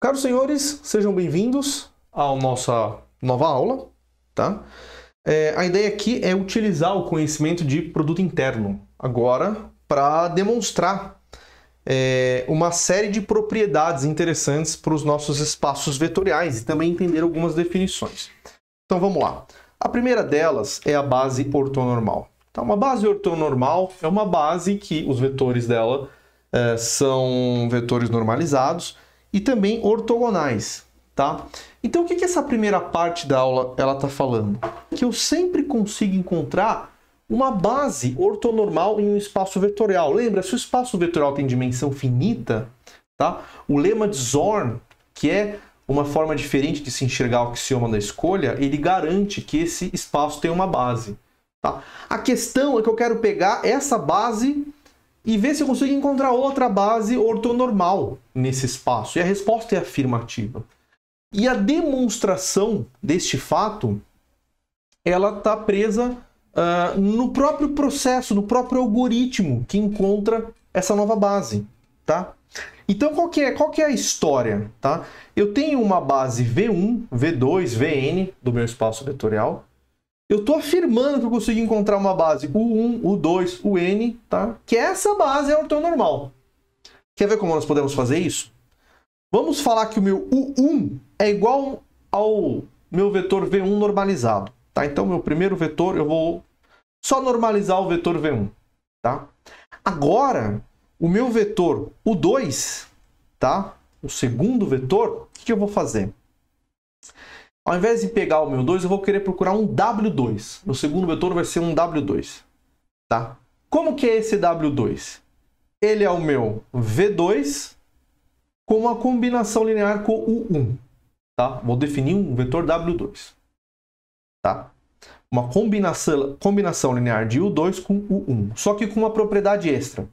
Caros senhores, sejam bem-vindos à nossa nova aula, tá? A ideia aqui é utilizar o conhecimento de produto interno agora para demonstrar uma série de propriedades interessantes para os nossos espaços vetoriais e também entender algumas definições. Então vamos lá. A primeira delas é a base ortonormal. Então, uma base ortonormal é uma base que os vetores dela são vetores normalizados e também ortogonais, tá? Então, o que essa primeira parte da aula ela está falando? Que eu sempre consigo encontrar uma base ortonormal em um espaço vetorial. Lembra, se o espaço vetorial tem dimensão finita, tá? O lema de Zorn, que é uma forma diferente de se enxergar o axioma da escolha, ele garante que esse espaço tem uma base, tá? A questão é que eu quero pegar essa base e ver se eu consigo encontrar outra base ortonormal nesse espaço. E a resposta é afirmativa. E a demonstração deste fato, ela está presa no próprio processo, no próprio algoritmo que encontra essa nova base, tá? Então, qual que é a história, tá? Eu tenho uma base V1, V2, Vn do meu espaço vetorial. Eu estou afirmando que eu consigo encontrar uma base U1, U2, Un, tá? Que essa base é ortonormal. Quer ver como nós podemos fazer isso? Vamos falar que o meu U1 é igual ao meu vetor V1 normalizado, tá? Então, meu primeiro vetor, eu vou só normalizar o vetor V1, tá? Agora, o meu vetor U2, tá? O segundo vetor, o que eu vou fazer? Ao invés de pegar o meu 2, eu vou querer procurar um W2. Meu segundo vetor vai ser um W2, tá? Como que é esse W2? Ele é o meu V2 com uma combinação linear com o U1, tá? Vou definir um vetor W2, tá? Uma combinação linear de U2 com U1, só que com uma propriedade extra.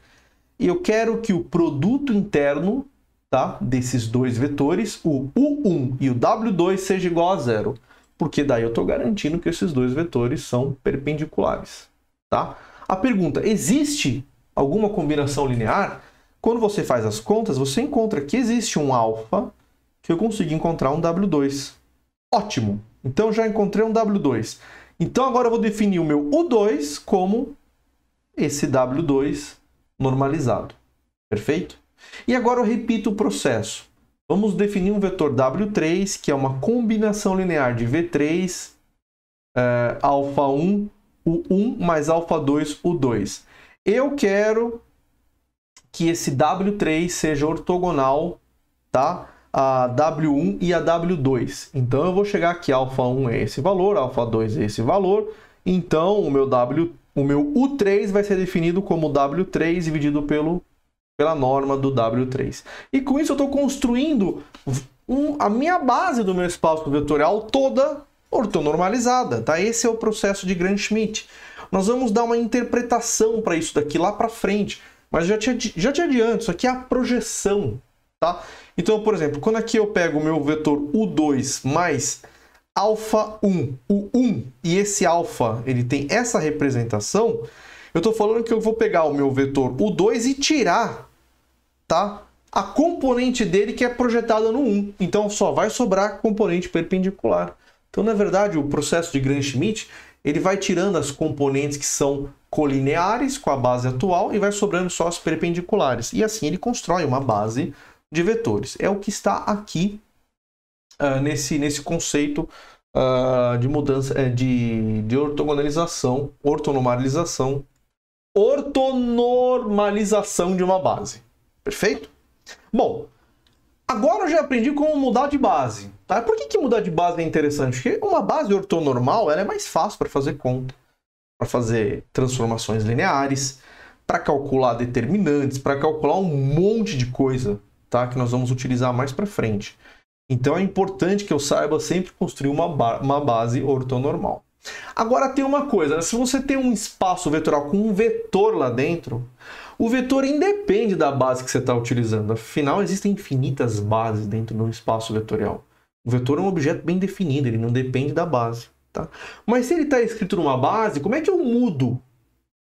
E eu quero que o produto interno, tá, desses dois vetores, o U1 e o W2, seja igual a zero. Porque daí eu estou garantindo que esses dois vetores são perpendiculares, tá? A pergunta, existe alguma combinação linear? Quando você faz as contas, você encontra que existe um alfa que eu consigo encontrar um W2. Ótimo! Então já encontrei um W2. Então agora eu vou definir o meu U2 como esse W2 normalizado. Perfeito? E agora eu repito o processo. Vamos definir um vetor W3, que é uma combinação linear de V3, alfa 1, U1 mais alfa 2, U2. Eu quero que esse W3 seja ortogonal, tá? A W1 e a W2. Então eu vou chegar aqui, alfa 1 é esse valor, alfa 2 é esse valor. Então o meu U3 vai ser definido como W3 dividido pela norma do W3. E com isso eu estou construindo a minha base do meu espaço vetorial toda ortonormalizada, tá? Esse é o processo de Gram-Schmidt. Nós vamos dar uma interpretação para isso daqui lá para frente, mas já te adianto, isso aqui é a projeção, tá? Então, por exemplo, quando aqui eu pego o meu vetor U2 mais alfa 1, U1, e esse alfa ele tem essa representação, eu estou falando que eu vou pegar o meu vetor U2 e tirar, tá, a componente dele que é projetada no 1. Então só vai sobrar a componente perpendicular. Então, na verdade, o processo de Gram-Schmidt ele vai tirando as componentes que são colineares com a base atual e vai sobrando só as perpendiculares. E assim ele constrói uma base de vetores. É o que está aqui nesse conceito de mudança de ortogonalização, ortonormalização de uma base. Perfeito? Bom, agora eu já aprendi como mudar de base. Tá? Por que mudar de base é interessante? Porque uma base ortonormal ela é mais fácil para fazer conta, para fazer transformações lineares, para calcular determinantes, para calcular um monte de coisa, tá? Que nós vamos utilizar mais para frente. Então é importante que eu saiba sempre construir uma base ortonormal. Agora tem uma coisa, se você tem um espaço vetorial com um vetor lá dentro, o vetor independe da base que você está utilizando. Afinal, existem infinitas bases dentro de um espaço vetorial. O vetor é um objeto bem definido, ele não depende da base. Tá? Mas se ele está escrito numa base, como é que eu mudo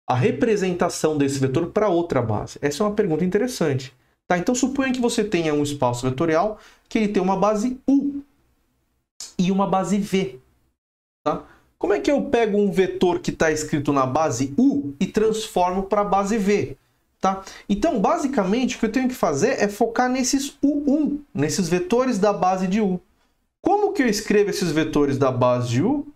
a representação desse vetor para outra base? Essa é uma pergunta interessante. Tá? Então, suponha que você tenha um espaço vetorial que ele tem uma base U e uma base V. Tá? Como é que eu pego um vetor que está escrito na base U e transformo para a base V? Tá? Então, basicamente, o que eu tenho que fazer é focar nesses U1, nesses vetores da base de U. Como que eu escrevo esses vetores da base de U?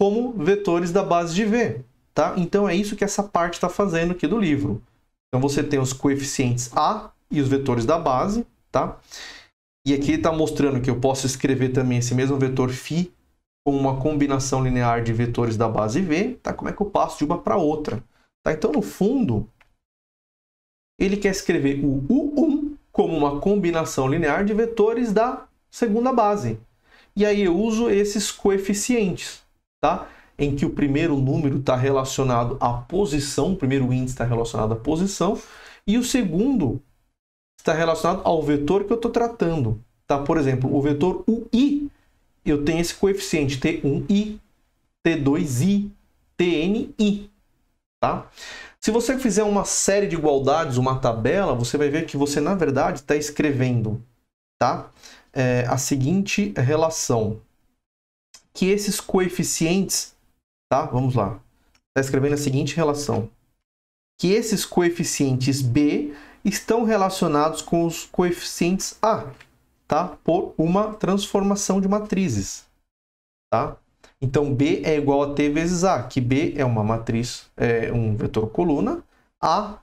Como vetores da base de V. Tá? Então, é isso que essa parte está fazendo aqui do livro. Então, você tem os coeficientes A e os vetores da base. Tá? E aqui ele está mostrando que eu posso escrever também esse mesmo vetor φ com uma combinação linear de vetores da base V. Tá? Como é que eu passo de uma para outra? Tá? Então, no fundo, ele quer escrever o U1 como uma combinação linear de vetores da segunda base. E aí eu uso esses coeficientes, tá? Em que o primeiro número está relacionado à posição, o primeiro índice está relacionado à posição, e o segundo está relacionado ao vetor que eu estou tratando. Tá? Por exemplo, o vetor UI, eu tenho esse coeficiente T1i, T2i, Tni. Tá? Se você fizer uma série de igualdades, uma tabela, você vai ver que você, na verdade, está escrevendo, tá? A seguinte relação. Que esses coeficientes, tá? Vamos lá. Está escrevendo a seguinte relação. Que esses coeficientes B estão relacionados com os coeficientes A, tá? Por uma transformação de matrizes, tá? Então, B é igual a T vezes A, que B é uma matriz, é um vetor coluna,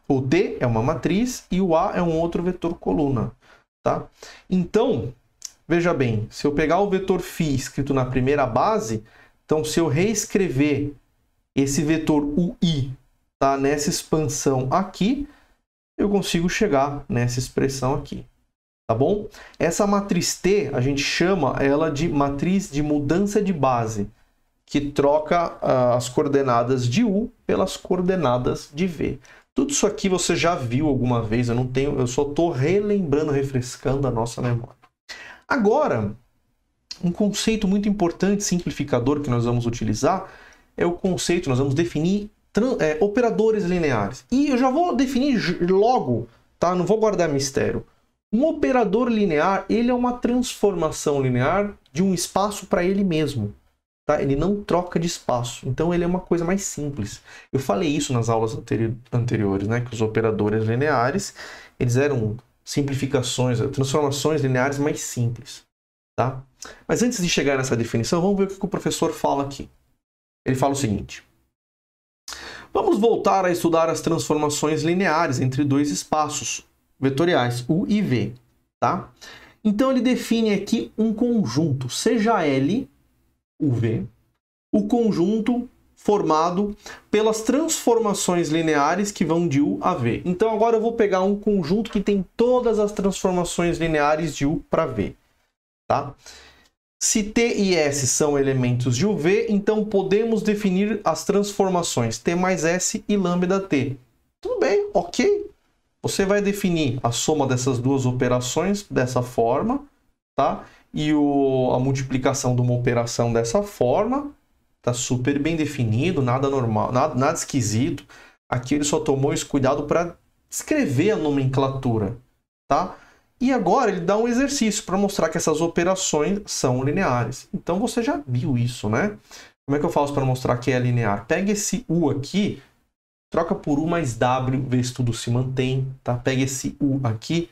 o T é uma matriz e o A é um outro vetor coluna. Tá? Então, veja bem, se eu pegar o vetor φ escrito na primeira base, então se eu reescrever esse vetor UI, tá, nessa expansão aqui, eu consigo chegar nessa expressão aqui. Tá bom? Essa matriz T, a gente chama ela de matriz de mudança de base, que troca as coordenadas de U pelas coordenadas de V. Tudo isso aqui você já viu alguma vez, eu só estou relembrando, refrescando a nossa memória. Agora, um conceito muito importante, simplificador, que nós vamos utilizar, é o conceito, nós vamos definir operadores lineares. E eu já vou definir logo, tá? Não vou guardar mistério. Um operador linear, ele é uma transformação linear de um espaço para ele mesmo. Tá? Ele não troca de espaço, então ele é uma coisa mais simples. Eu falei isso nas aulas anteriores, né? Que os operadores lineares, eles eram simplificações, transformações lineares mais simples. Tá? Mas antes de chegar nessa definição, vamos ver o que o professor fala aqui. Ele fala o seguinte. Vamos voltar a estudar as transformações lineares entre dois espaços vetoriais, U e V. Tá? Então ele define aqui um conjunto, seja L o V, o conjunto formado pelas transformações lineares que vão de U a V. Então agora eu vou pegar um conjunto que tem todas as transformações lineares de U para V. Tá? Se T e S são elementos de UV, então podemos definir as transformações T mais S e lambda T. Tudo bem, ok. Você vai definir a soma dessas duas operações dessa forma, tá? E a multiplicação de uma operação dessa forma, tá super bem definido, nada normal, nada esquisito. Aqui ele só tomou esse cuidado para escrever a nomenclatura, tá? E agora ele dá um exercício para mostrar que essas operações são lineares. Então você já viu isso, né? Como é que eu faço para mostrar que é linear? Pega esse U aqui, troca por U mais W, vê se tudo se mantém, tá? Pega esse U aqui,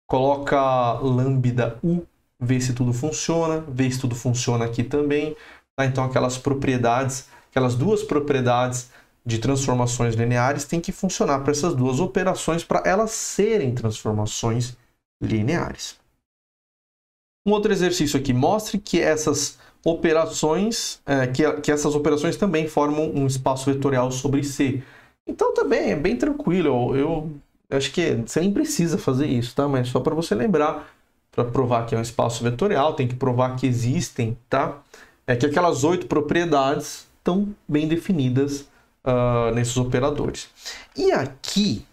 coloca lambda U, vê se tudo funciona, vê se tudo funciona aqui também. Tá? Então aquelas propriedades, aquelas duas propriedades de transformações lineares têm que funcionar para essas duas operações para elas serem transformações lineares. Um outro exercício aqui, mostre que essas operações, que essas operações também formam um espaço vetorial sobre C. Então também é bem tranquilo, eu acho que você nem precisa fazer isso, tá? Mas só para você lembrar, para provar que é um espaço vetorial, tem que provar que existem, tá? Que aquelas 8 propriedades estão bem definidas nesses operadores. E aqui,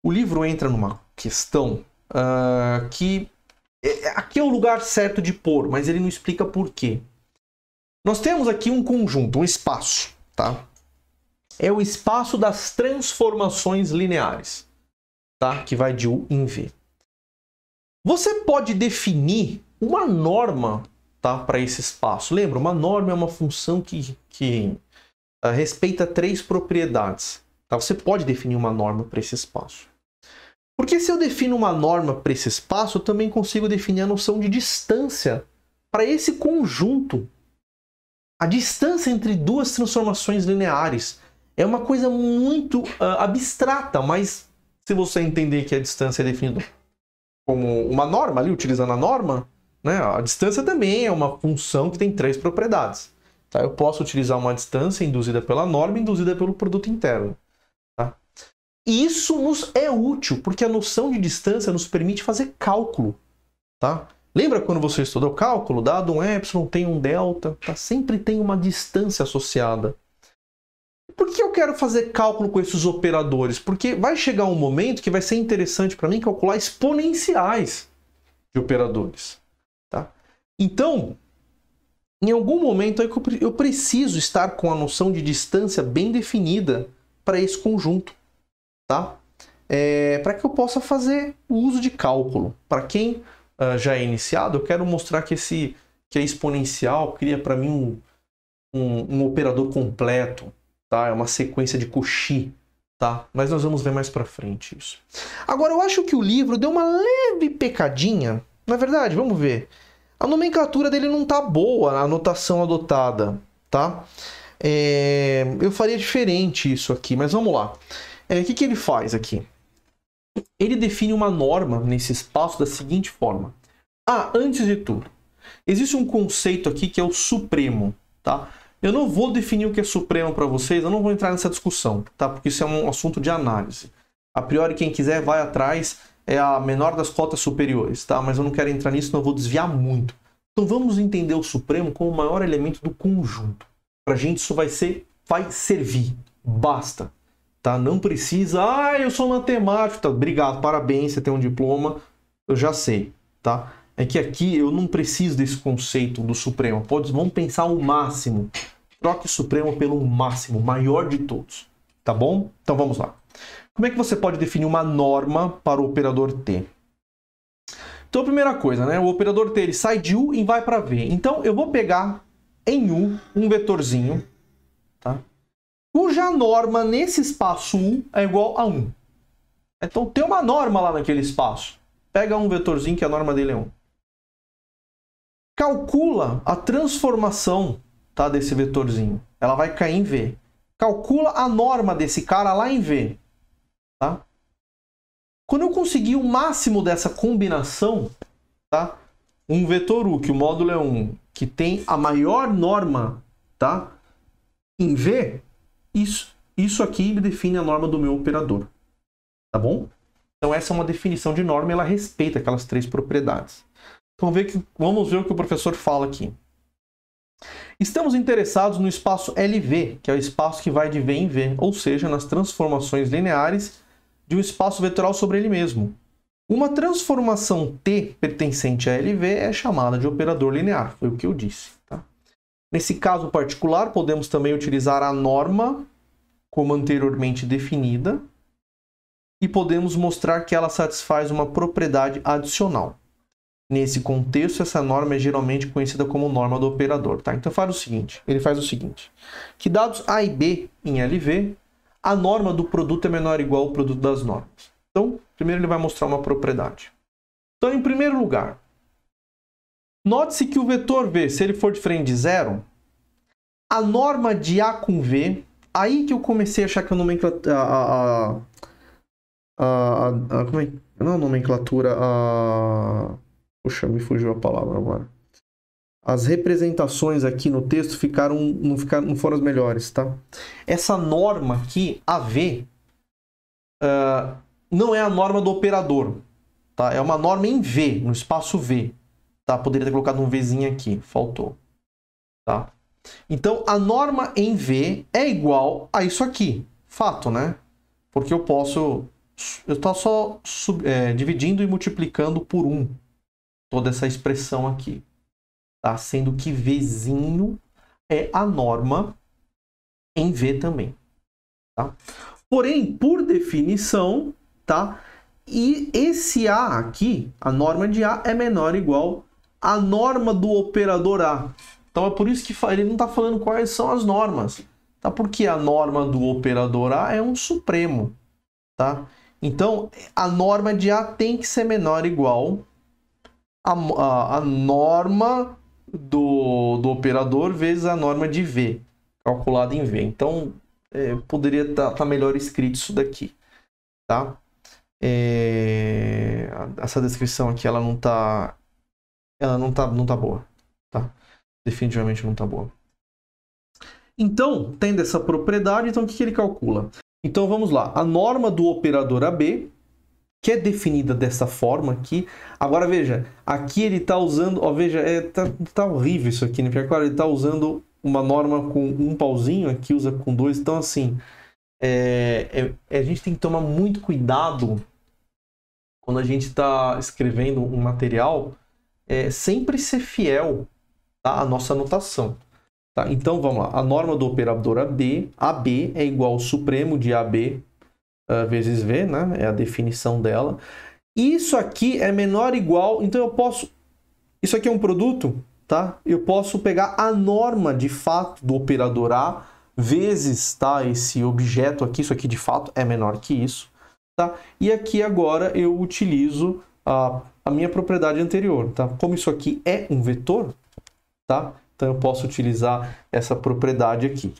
o livro entra numa questão que aqui é o lugar certo de pôr, mas ele não explica por quê. Nós temos aqui um conjunto, um espaço, tá? É o espaço das transformações lineares. tá? Que vai de U em V. Você pode definir uma norma, tá? Para esse espaço. Lembra, uma norma é uma função que respeita 3 propriedades. Tá? Você pode definir uma norma para esse espaço. Porque se eu defino uma norma para esse espaço, eu também consigo definir a noção de distância para esse conjunto. A distância entre 2 transformações lineares é uma coisa muito abstrata, mas se você entender que a distância é definida como uma norma, ali utilizando a norma, né, a distância também é uma função que tem 3 propriedades. Tá? Eu posso utilizar uma distância induzida pela norma e induzida pelo produto interno. Tá? E isso nos é útil, porque a noção de distância nos permite fazer cálculo. Tá? Lembra quando você estudou cálculo? Dado um epsilon, tem um delta, tá? Sempre tem uma distância associada. Por que eu quero fazer cálculo com esses operadores? Porque vai chegar um momento que vai ser interessante para mim calcular exponenciais de operadores. Tá? Então, em algum momento eu preciso estar com a noção de distância bem definida para esse conjunto. Tá? Para que eu possa fazer o uso de cálculo. Para quem já é iniciado, eu quero mostrar que a exponencial cria para mim um operador completo. Tá? É uma sequência de Cauchy. Tá? Mas nós vamos ver mais para frente isso. Agora, eu acho que o livro deu uma leve pecadinha. Na verdade, vamos ver. A nomenclatura dele não tá boa, a notação adotada. Tá? Eu faria diferente isso aqui, mas vamos lá. O que ele faz aqui? Ele define uma norma nesse espaço da seguinte forma. Antes de tudo, existe um conceito aqui que é o supremo. Tá? Eu não vou definir o que é supremo para vocês, eu não vou entrar nessa discussão, tá? Porque isso é um assunto de análise. A priori, quem quiser vai atrás, é a menor das cotas superiores, tá? Mas eu não quero entrar nisso, não vou desviar muito. Então vamos entender o supremo como o maior elemento do conjunto. Para a gente isso vai servir, basta. Tá? Não precisa, eu sou matemático, tá? Obrigado, parabéns, você tem um diploma, eu já sei, tá? É que aqui eu não preciso desse conceito do supremo. Vamos pensar o máximo. Troque o supremo pelo máximo, maior de todos. Tá bom? Então vamos lá. Como é que você pode definir uma norma para o operador T? Então a primeira coisa, né? O operador T ele sai de U e vai para V. Então eu vou pegar em U um vetorzinho, tá? Cuja norma nesse espaço U é igual a 1. Então tem uma norma lá naquele espaço. Pega um vetorzinho que a norma dele é 1. Calcula a transformação, tá, desse vetorzinho. Ela vai cair em V. Calcula a norma desse cara lá em V. Tá? Quando eu conseguir o máximo dessa combinação, tá? Um vetor U, que o módulo é 1, que tem a maior norma, tá, em V, isso aqui define a norma do meu operador. Tá bom? Então essa é uma definição de norma e ela respeita aquelas 3 propriedades. Então vamos ver o que o professor fala aqui. Estamos interessados no espaço LV, que é o espaço que vai de V em V, ou seja, nas transformações lineares de um espaço vetoral sobre ele mesmo. Uma transformação T pertencente a LV é chamada de operador linear, foi o que eu disse. Tá? Nesse caso particular, podemos também utilizar a norma como anteriormente definida e podemos mostrar que ela satisfaz uma propriedade adicional. Nesse contexto, essa norma é geralmente conhecida como norma do operador. Tá? Então ele faz o seguinte, que dados A e B em LV, a norma do produto é menor ou igual ao produto das normas. Então, primeiro ele vai mostrar uma propriedade. Então, em primeiro lugar, note-se que o vetor V, se ele for diferente de 0, a norma de A com V, aí que eu comecei a achar que a nomenclatura... Não a nomenclatura, Puxa, me fugiu a palavra agora. As representações aqui no texto não foram as melhores, tá? Essa norma aqui, AV, não é a norma do operador, tá? É uma norma em V, no espaço V. Tá? Poderia ter colocado um Vzinho aqui, faltou. Tá? Então, a norma em V é igual a isso aqui. Fato, né? Porque eu estou só dividindo e multiplicando por 1. Toda essa expressão aqui. Tá? Sendo que Vzinho é a norma em V também. Tá? Porém, por definição, tá? E esse A aqui, a norma de A é menor ou igual à norma do operador A. Então é por isso que ele não está falando quais são as normas, tá? Porque a norma do operador A é um supremo, tá? Então a norma de A tem que ser menor ou igual à norma do operador vezes a norma de V, calculada em V. Então poderia estar melhor escrito isso daqui, tá? Essa descrição aqui ela não tá boa, tá? Definitivamente não tá boa. Então, tendo essa propriedade, então o que ele calcula? Então vamos lá, a norma do operador AB, que é definida dessa forma aqui. Agora veja, aqui ele está usando, ó, veja, tá horrível isso aqui, né? Porque agora ele está usando uma norma com um pauzinho, aqui usa com dois, então assim, a gente tem que tomar muito cuidado quando a gente está escrevendo um material, sempre ser fiel, tá, à nossa anotação. Tá? Então vamos lá, a norma do operador AB é igual ao supremo de AB vezes V, né? É a definição dela. Isso aqui é menor ou igual, então eu posso, isso aqui é um produto, tá? Eu posso pegar a norma de fato do operador A vezes, tá, esse objeto aqui, isso aqui de fato é menor que isso, tá? E aqui agora eu utilizo a minha propriedade anterior, tá? Como isso aqui é um vetor, tá? Então eu posso utilizar essa propriedade aqui.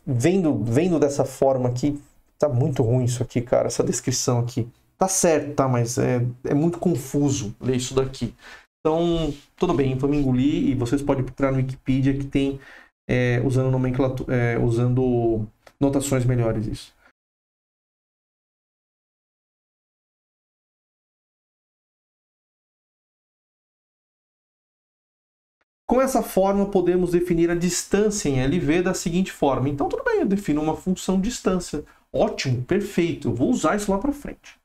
Vendo dessa forma aqui, tá muito ruim isso aqui, cara, essa descrição aqui. Tá certo, tá? Mas é muito confuso ler isso daqui. Então, tudo bem, vamos engolir, e vocês podem procurar no Wikipedia que tem usando nomenclatura, usando notações melhores isso. Com essa forma, podemos definir a distância em LV da seguinte forma. Então, tudo bem, eu defino uma função distância. Ótimo, perfeito, eu vou usar isso lá para frente.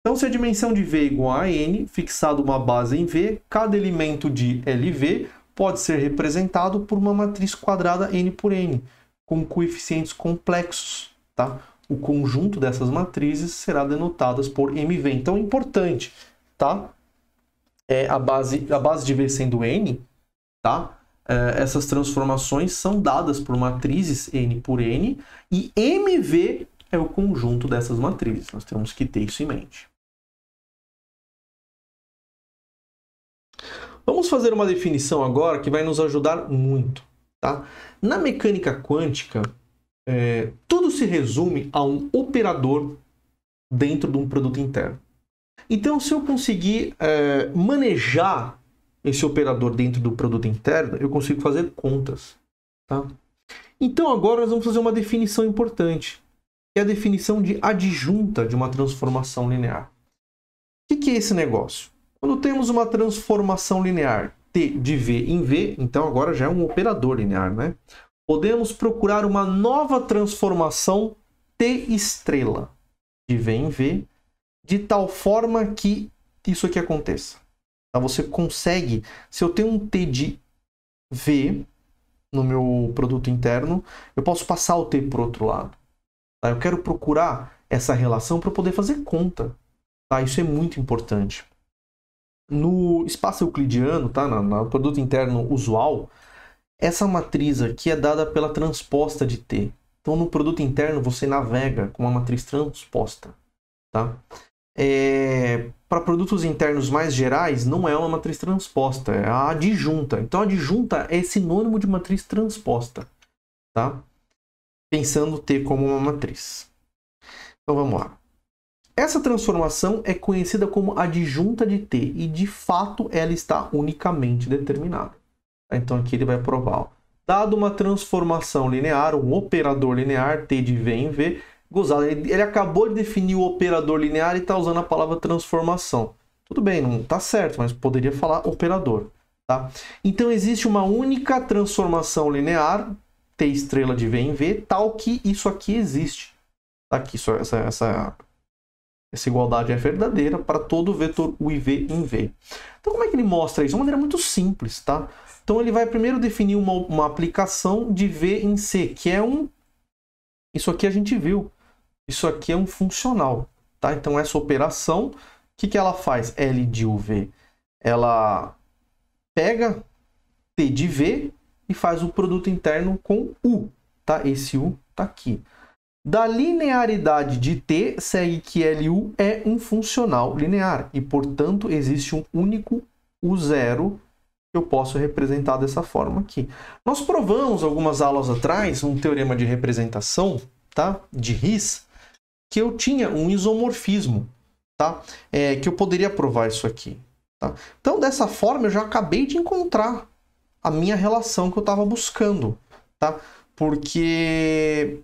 Então, se a dimensão de V é igual a N, fixado uma base em V, cada elemento de LV pode ser representado por uma matriz quadrada N por N, com coeficientes complexos, tá? O conjunto dessas matrizes será denotado por MV. Então, é importante, tá? A base de V sendo N, tá? Essas transformações são dadas por matrizes N por N e MV é o conjunto dessas matrizes. Nós temos que ter isso em mente. Vamos fazer uma definição agora que vai nos ajudar muito, tá? Na mecânica quântica, tudo se resume a um operador dentro de um produto interno. Então, se eu conseguir manejar esse operador dentro do produto interno, eu consigo fazer contas, tá? Então agora nós vamos fazer uma definição importante, que é a definição de adjunta de uma transformação linear. O que é esse negócio? Quando temos uma transformação linear T de V em V, então agora já é um operador linear, né? Podemos procurar uma nova transformação T estrela de V em V, de tal forma que isso aqui aconteça. Você consegue, se eu tenho um T de V no meu produto interno, eu posso passar o T para o outro lado. Tá? Eu quero procurar essa relação para poder fazer conta. Tá? Isso é muito importante. No espaço euclidiano, tá? No produto interno usual, essa matriz aqui é dada pela transposta de T. Então, no produto interno, você navega com uma matriz transposta. Tá? Para produtos internos mais gerais, não é uma matriz transposta, é a adjunta. Então, a adjunta é sinônimo de matriz transposta, tá? Pensando T como uma matriz. Então, vamos lá. Essa transformação é conhecida como adjunta de T e, de fato, ela está unicamente determinada. Então, aqui ele vai provar. Ó. Dado uma transformação linear, um operador linear, T de V em V, gozado, ele acabou de definir o operador linear e está usando a palavra transformação. Tudo bem, não está certo, mas poderia falar operador. Tá? Então existe uma única transformação linear, T estrela de V em V, tal que isso aqui existe. Tá? Aqui, essa igualdade é verdadeira para todo vetor U e V em V. Então como é que ele mostra isso? De uma maneira muito simples. Tá? Então ele vai primeiro definir uma aplicação de V em C, que é isso aqui a gente viu. Isso aqui é um funcional, tá? Então essa operação, o que ela faz? L de UV, ela pega T de V e faz o produto interno com U, tá? Esse U tá aqui. Da linearidade de T, segue que LU é um funcional linear e, portanto, existe um único U0 que eu posso representar dessa forma aqui. Nós provamos algumas aulas atrás um teorema de representação, tá? De Riesz, que eu tinha um isomorfismo, tá? Que eu poderia provar isso aqui. Tá? Então, dessa forma, eu já acabei de encontrar a minha relação que eu estava buscando, tá? Porque,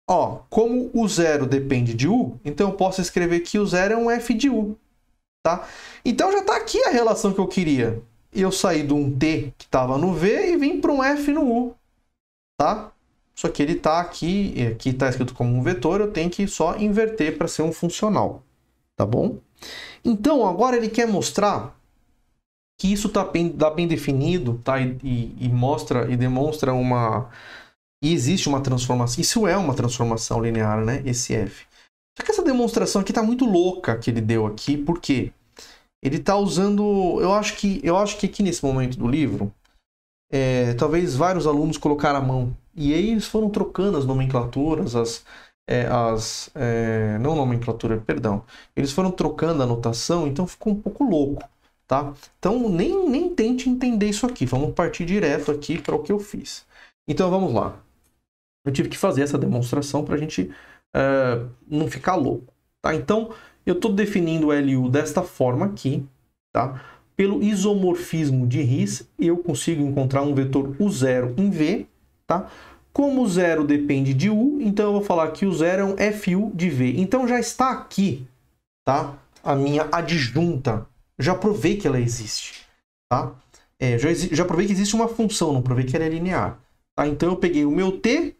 ó, como o zero depende de U, então eu posso escrever que o zero é um F de U, tá? Então já está aqui a relação que eu queria. Eu saí de um T que estava no V e vim para um F no U, tá? Só que ele está aqui está escrito como um vetor, eu tenho que só inverter para ser um funcional, tá bom? Então, agora ele quer mostrar que isso está bem definido, tá? E mostra e demonstra uma... E existe uma transformação. Isso é uma transformação linear, né? Esse F. Só que essa demonstração aqui está muito louca que ele deu aqui, porque ele está usando... Eu acho que aqui nesse momento do livro, talvez vários alunos colocaram a mão. E aí eles foram trocando as nomenclaturas, não nomenclatura, perdão. Eles foram trocando a notação, então ficou um pouco louco, tá? Então nem tente entender isso aqui. Vamos partir direto aqui para o que eu fiz. Então vamos lá. Eu tive que fazer essa demonstração para a gente não ficar louco, tá? Então eu estou definindo o LU desta forma aqui, tá? Pelo isomorfismo de Riesz, eu consigo encontrar um vetor U0 em V, tá? Como o zero depende de U, então eu vou falar que o zero é um FU de V. Então já está aqui, tá? A minha adjunta. Já provei que ela existe, tá? Já provei que existe uma função, não provei que ela é linear. Tá? Então eu peguei o meu T,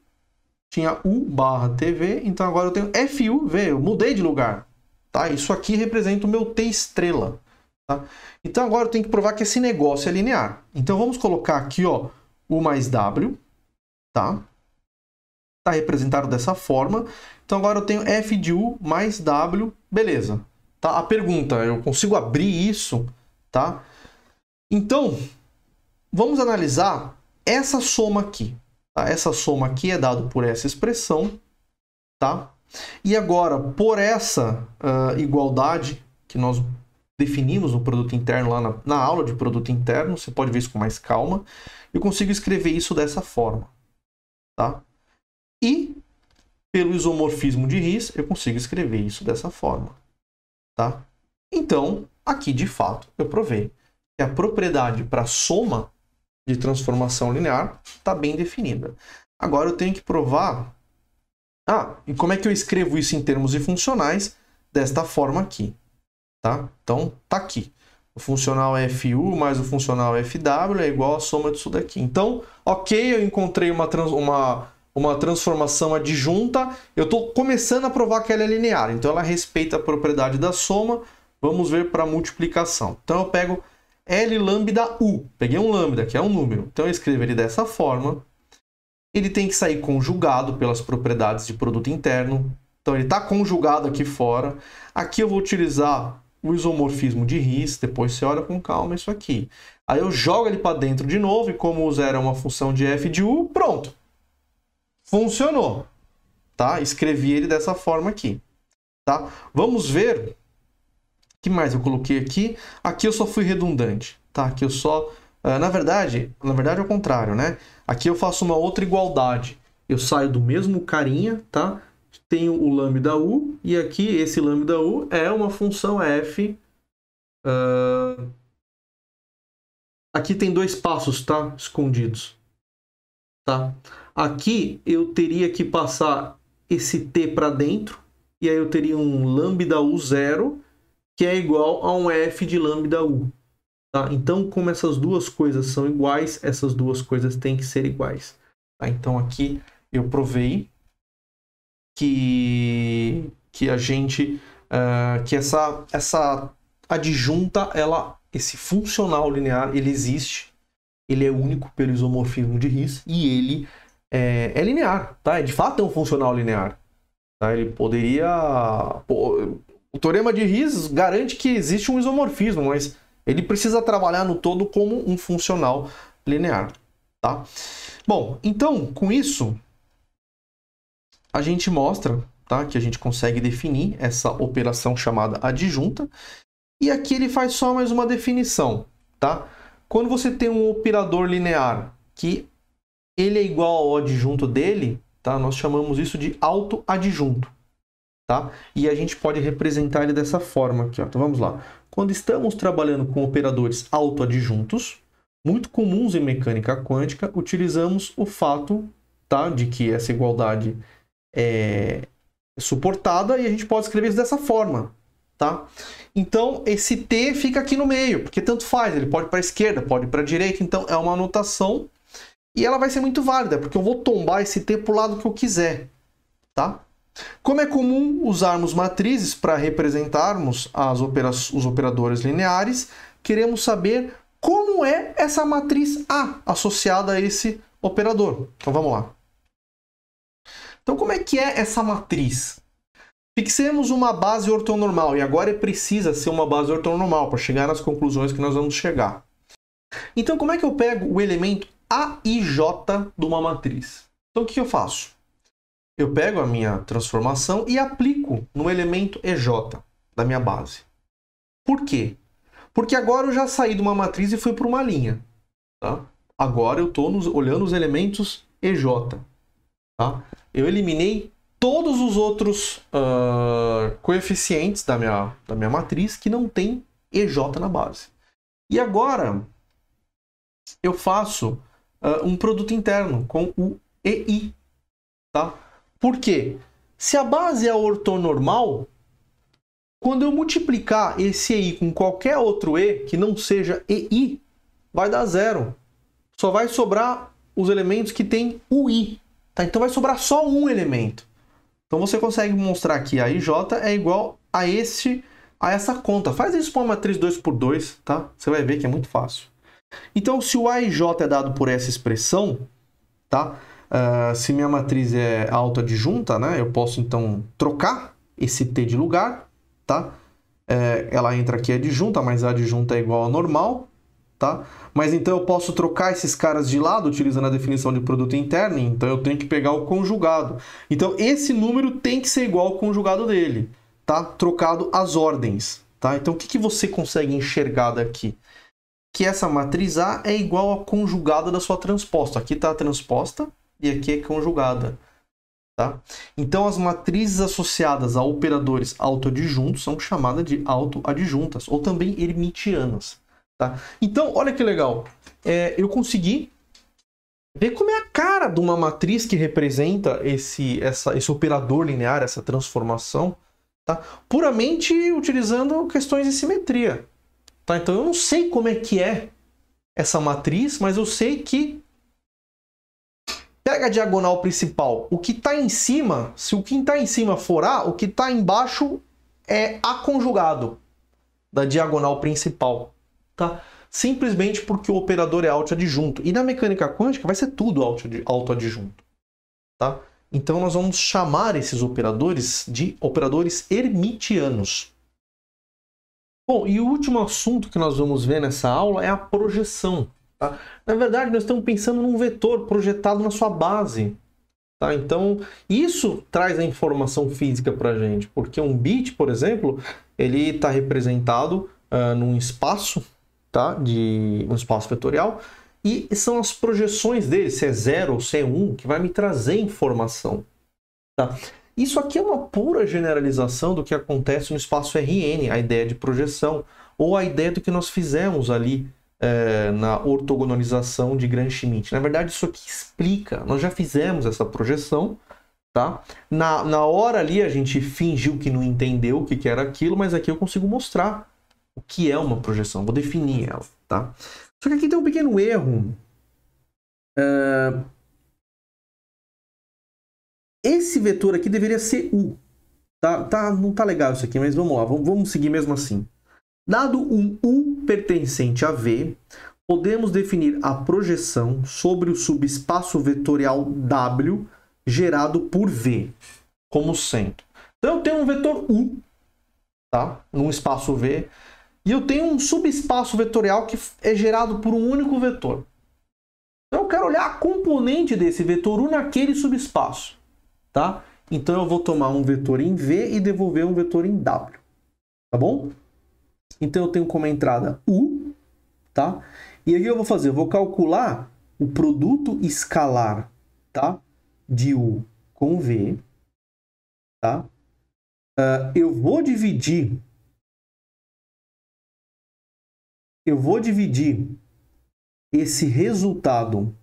tinha U barra TV, então agora eu tenho FUV, eu mudei de lugar. Tá? Isso aqui representa o meu T estrela. Tá? Então agora eu tenho que provar que esse negócio é linear. Então vamos colocar aqui, ó, U mais W. Tá? Tá representado dessa forma. Então agora eu tenho F de U mais W, beleza. Tá? A pergunta, eu consigo abrir isso, tá? Então, vamos analisar essa soma aqui. Tá? Essa soma aqui é dada por essa expressão, tá? E agora, por essa igualdade que nós definimos no produto interno lá na aula de produto interno, você pode ver isso com mais calma, eu consigo escrever isso dessa forma. Tá? E, pelo isomorfismo de Riesz, eu consigo escrever isso dessa forma. Tá? Então, aqui, de fato, eu provei que a propriedade para soma de transformação linear está bem definida. Agora eu tenho que provar... e como é que eu escrevo isso em termos de funcionais? Desta forma aqui. Tá? Então, tá aqui. O funcional FU mais o funcional FW é igual à soma disso daqui. Então, ok, eu encontrei uma transformação adjunta. Eu estou começando a provar que ela é linear. Então, ela respeita a propriedade da soma. Vamos ver para a multiplicação. Então, eu pego L lambda U. Peguei um lambda, que é um número. Então, eu escrevo ele dessa forma. Ele tem que sair conjugado pelas propriedades de produto interno. Então, ele está conjugado aqui fora. Aqui eu vou utilizar o isomorfismo de Riesz, depois você olha com calma isso aqui. Aí eu jogo ele para dentro de novo, e como o zero é uma função de f de u, pronto. Funcionou. Tá? Escrevi ele dessa forma aqui. Tá? Vamos ver o que mais eu coloquei aqui. Aqui eu só fui redundante. Tá? Aqui eu só... na verdade é o contrário, né? Aqui eu faço uma outra igualdade. Eu saio do mesmo carinha, tá? Tenho o lambda u, e aqui esse lambda u é uma função f. Aqui tem dois passos, tá? Escondidos. Tá? Aqui eu teria que passar esse t para dentro, e aí eu teria um lambda u zero, que é igual a um f de lambda u. Tá? Então, como essas duas coisas são iguais, essas duas coisas têm que ser iguais. Tá? Então, aqui eu provei que a gente que essa adjunta, esse funcional linear, ele existe, ele é único pelo isomorfismo de Riesz e ele é linear, tá? De fato é um funcional linear. Tá? Ele poderia... O teorema de Riesz garante que existe um isomorfismo, mas ele precisa trabalhar no todo como um funcional linear. Tá? Bom, então, com isso, a gente mostra, tá, que a gente consegue definir essa operação chamada adjunta. E aqui ele faz só mais uma definição. Tá? Quando você tem um operador linear que ele é igual ao adjunto dele, tá? Nós chamamos isso de autoadjunto. Tá? E a gente pode representar ele dessa forma aqui, ó. Então vamos lá. Quando estamos trabalhando com operadores autoadjuntos, muito comuns em mecânica quântica, utilizamos o fato, tá, de que essa igualdade é suportada e a gente pode escrever isso dessa forma. Tá? Então esse T fica aqui no meio, porque tanto faz, ele pode ir para a esquerda, pode ir para a direita, então é uma anotação e ela vai ser muito válida, porque eu vou tombar esse T para o lado que eu quiser. Tá? Como é comum usarmos matrizes para representarmos os operadores lineares, queremos saber como é essa matriz A associada a esse operador. Então vamos lá. Então como é que é essa matriz? Fixemos uma base ortonormal, e agora precisa ser uma base ortonormal para chegar nas conclusões que nós vamos chegar. Então como é que eu pego o elemento A e J de uma matriz? Então o que eu faço? Eu pego a minha transformação e aplico no elemento EJ da minha base. Por quê? Porque agora eu já saí de uma matriz e fui para uma linha. Tá? Agora eu estou olhando os elementos EJ. Tá? Eu eliminei todos os outros coeficientes da minha matriz que não tem EJ na base. E agora eu faço um produto interno com o EI. Tá? Por quê? Se a base é ortonormal, quando eu multiplicar esse EI com qualquer outro E que não seja EI, vai dar zero. Só vai sobrar os elementos que tem o I. Tá? Então vai sobrar só um elemento. Então você consegue mostrar que a IJ é igual a essa conta. Faz isso para uma matriz 2×2, tá? Você vai ver que é muito fácil. Então se o AIJ é dado por essa expressão, tá? Se minha matriz é autoadjunta, né, eu posso então trocar esse T de lugar, tá? Ela entra aqui adjunta, mas a adjunta é igual a normal, tá? Mas então eu posso trocar esses caras de lado utilizando a definição de produto interno, então eu tenho que pegar o conjugado. Então esse número tem que ser igual ao conjugado dele, tá? Trocado as ordens, tá? Então o que você consegue enxergar daqui? Que essa matriz A é igual à conjugada da sua transposta. Aqui está a transposta e aqui é conjugada. Tá? Então as matrizes associadas a operadores autoadjuntos são chamadas de autoadjuntas, ou também hermitianas. Tá? Então, olha que legal. Eu consegui ver como é a cara de uma matriz que representa esse operador linear, essa transformação, tá? Puramente utilizando questões de simetria. Tá? Então eu não sei como é que é essa matriz, mas eu sei que pega a diagonal principal. O que está em cima, se o que está em cima for A, o que está embaixo é A conjugado da diagonal principal. Tá? Simplesmente porque o operador é autoadjunto. E na mecânica quântica vai ser tudo autoadjunto. Tá? Então nós vamos chamar esses operadores de operadores hermitianos. Bom, e o último assunto que nós vamos ver nessa aula é a projeção. Tá? Na verdade, nós estamos pensando num vetor projetado na sua base. Tá? Então, isso traz a informação física para a gente, porque um bit, por exemplo, ele está representado num espaço, tá? Um espaço vetorial, e são as projeções dele, se é 0 ou se é 1, que vai me trazer informação. Tá? Isso aqui é uma pura generalização do que acontece no espaço RN, a ideia de projeção, ou a ideia do que nós fizemos ali na ortogonalização de Gram-Schmidt. Na verdade, isso aqui explica. Nós já fizemos essa projeção, tá? Na hora ali a gente fingiu que não entendeu o que era aquilo, mas aqui eu consigo mostrar o que é uma projeção. Vou definir ela, tá? Só que aqui tem um pequeno erro. Esse vetor aqui deveria ser U. Não tá legal isso aqui, mas vamos lá. Vamos seguir mesmo assim. Dado um U pertencente a V, podemos definir a projeção sobre o subespaço vetorial W gerado por V. como centro. Então eu tenho um vetor U, tá? Num espaço V, e eu tenho um subespaço vetorial que é gerado por um único vetor. Então eu quero olhar a componente desse vetor U naquele subespaço, tá? Então eu vou tomar um vetor em V e devolver um vetor em W, tá bom? Então eu tenho como entrada U, tá? E aí eu vou fazer, eu vou calcular o produto escalar, tá? De U com V, tá? Eu vou dividir esse resultado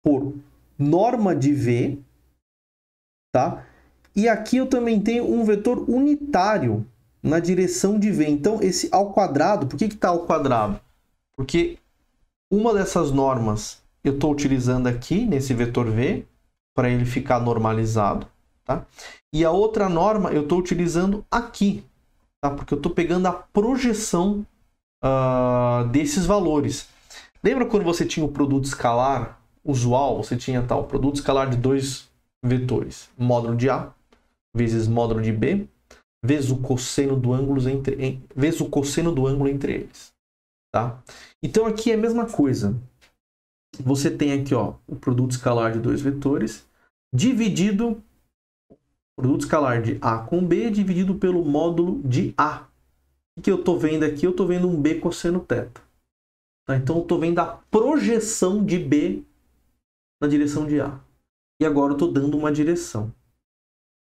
por norma de V, tá? E aqui eu também tenho um vetor unitário na direção de V. Então, esse ao quadrado, por que está ao quadrado? Porque uma dessas normas eu estou utilizando aqui, nesse vetor V, para ele ficar normalizado, tá? E a outra norma eu estou utilizando aqui, tá? Porque eu estou pegando a projeção desses valores. Lembra quando você tinha o produto escalar usual? Você tinha o produto escalar de dois vetores, módulo de A vezes módulo de B, vezes o cosseno do ângulo entre eles, tá? Então aqui é a mesma coisa. Você tem aqui, ó, o produto escalar de dois vetores dividido produto escalar de A com B dividido pelo módulo de A. O que eu estou vendo aqui? Eu estou vendo um B cosseno θ. Tá? Então eu estou vendo a projeção de B na direção de A. E agora eu estou dando uma direção.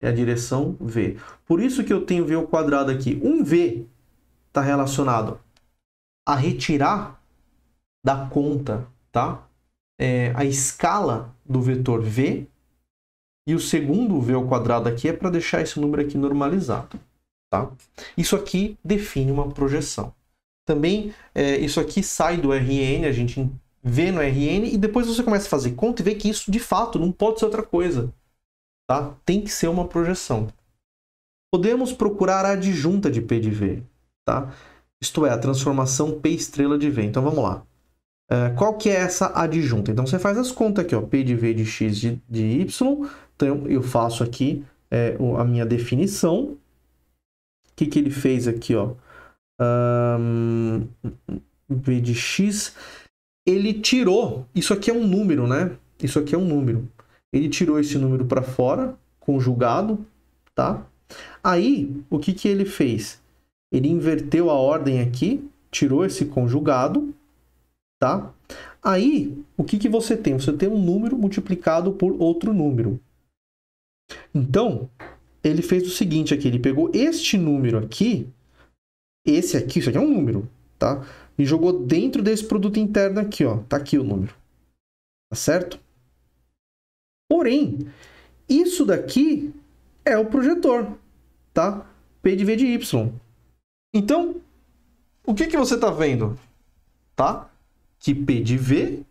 É a direção V. Por isso que eu tenho V ao quadrado aqui. Um V está relacionado a retirar da conta, tá? A escala do vetor V. E o segundo V ao quadrado aqui é para deixar esse número aqui normalizado. Tá? Isso aqui define uma projeção. Também isso aqui sai do RN, a gente vê no RN e depois você começa a fazer conta e vê que isso de fato não pode ser outra coisa. Tá? Tem que ser uma projeção. Podemos procurar a adjunta de P de V. Tá? Isto é, a transformação P estrela de V. Então vamos lá. Qual que é essa adjunta? Então você faz as contas aqui, ó, P de V de X de Y. Então eu faço aqui a minha definição. O que ele fez aqui, ó? V de X. Ele tirou. Isso aqui é um número, né? Isso aqui é um número. Ele tirou esse número para fora, conjugado, tá? Aí, o que ele fez? Ele inverteu a ordem aqui, tirou esse conjugado, tá? Aí, o que você tem? Você tem um número multiplicado por outro número. Então, ele fez o seguinte aqui, ele pegou este número aqui, isso aqui é um número, tá? E jogou dentro desse produto interno aqui, ó. Tá aqui o número. Tá certo? Porém, isso daqui é o projetor, tá? P de V de Y. Então, o que você está vendo? Tá? Que P de V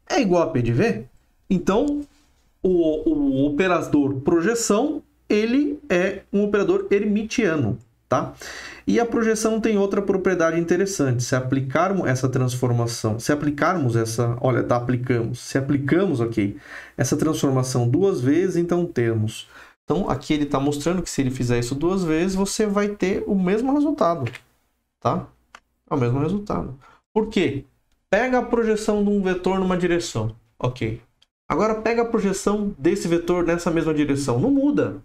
é igual a P de V. Então, o operador projeção, ele é um operador hermitiano, tá? E a projeção tem outra propriedade interessante. Se aplicarmos essa transformação, se aplicamos essa transformação duas vezes, então temos. Então, aqui ele está mostrando que se ele fizer isso duas vezes, você vai ter o mesmo resultado, tá? É o mesmo resultado. Por quê? Pega a projeção de um vetor numa direção. Ok. Agora pega a projeção desse vetor nessa mesma direção. Não muda.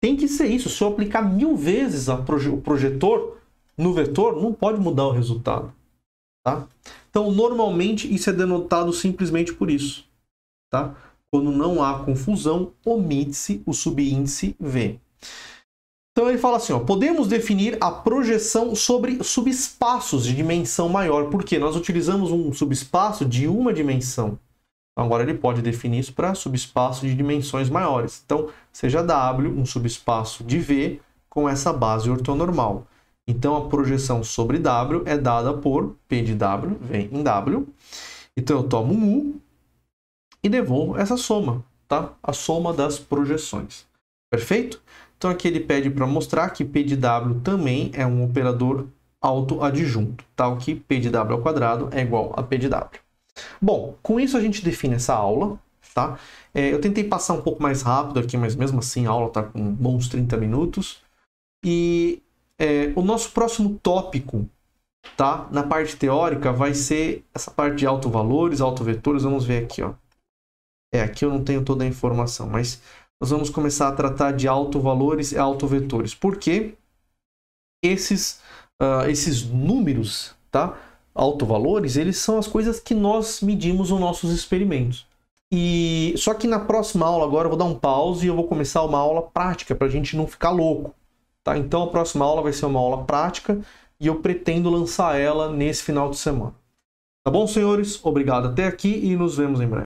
Tem que ser isso. Se eu aplicar 1000 vezes o projetor no vetor, não pode mudar o resultado. Tá? Então, normalmente, isso é denotado simplesmente por isso. Tá? Quando não há confusão, omite-se o subíndice V. Então, ele fala assim, ó, podemos definir a projeção sobre subespaços de dimensão maior. Por quê? Nós utilizamos um subespaço de uma dimensão. Agora ele pode definir isso para subespaço de dimensões maiores. Então, seja W um subespaço de V com essa base ortonormal. Então, a projeção sobre W é dada por P de W, vem em W. Então, eu tomo um U e devolvo essa soma, tá? A soma das projeções. Perfeito? Então, aqui ele pede para mostrar que P de W também é um operador autoadjunto, tal que P de W ao quadrado é igual a P de W. Bom, com isso a gente define essa aula, tá? Eu tentei passar um pouco mais rápido aqui, mas mesmo assim a aula está com bons 30 minutos. E o nosso próximo tópico, tá? Na parte teórica vai ser essa parte de autovalores, autovetores. Vamos ver aqui, ó. Aqui eu não tenho toda a informação, mas nós vamos começar a tratar de autovalores e autovetores. Por quê? Esses números, tá? Autovalores, eles são as coisas que nós medimos nos nossos experimentos. E só que na próxima aula agora eu vou dar um pause e eu vou começar uma aula prática para a gente não ficar louco, tá? Então a próxima aula vai ser uma aula prática e eu pretendo lançar ela nesse final de semana. Tá bom, senhores? Obrigado até aqui e nos vemos em breve.